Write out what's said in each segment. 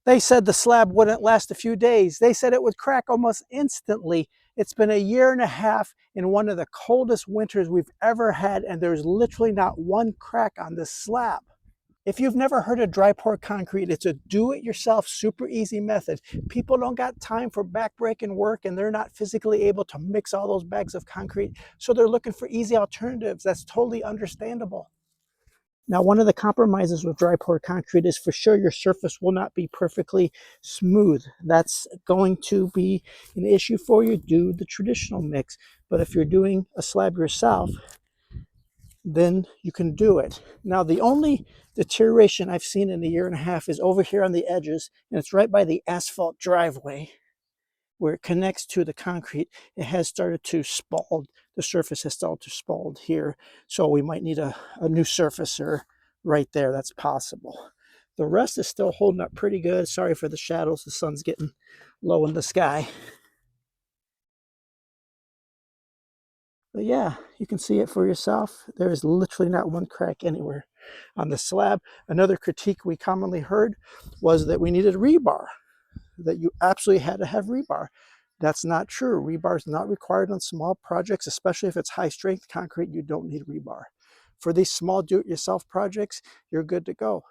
They said the slab wouldn't last a few days. They said it would crack almost instantly. It's been a year and a half in one of the coldest winters we've ever had, and there's literally not one crack on this slab. If you've never heard of dry pour concrete, it's a do-it-yourself, super easy method. People don't got time for backbreaking work, and they're not physically able to mix all those bags of concrete, so they're looking for easy alternatives. That's totally understandable. Now, one of the compromises with dry pour concrete is for sure your surface will not be perfectly smooth. That's going to be an issue for you. Do the traditional mix. But if you're doing a slab yourself, then you can do it. Now, the only deterioration I've seen in a year and a half is over here on the edges, and it's right by the asphalt driveway where it connects to the concrete. It has started to spald. The surface has started to spald here. So we might need a new surfacer right there. That's possible. The rest is still holding up pretty good. Sorry for the shadows. The sun's getting low in the sky. But yeah, you can see it for yourself. There is literally not one crack anywhere on the slab. Another critique we commonly heard was that we needed rebar, that you absolutely had to have rebar. That's not true. Rebar is not required on small projects, especially if it's high strength concrete. You don't need rebar. For these small do-it-yourself projects, you're good to go.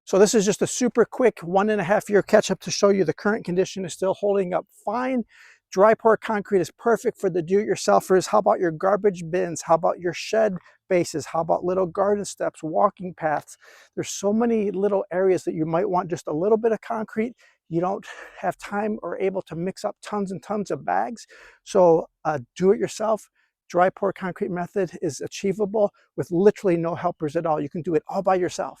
So this is just a super quick 1.5-year catch up to show you the current condition is still holding up fine. Dry pour concrete is perfect for the do-it-yourselfers. How about your garbage bins? How about your shed bases? How about little garden steps, walking paths? There's so many little areas that you might want just a little bit of concrete. You don't have time or able to mix up tons and tons of bags. So do-it-yourself dry pour concrete method is achievable with literally no helpers at all. You can do it all by yourself.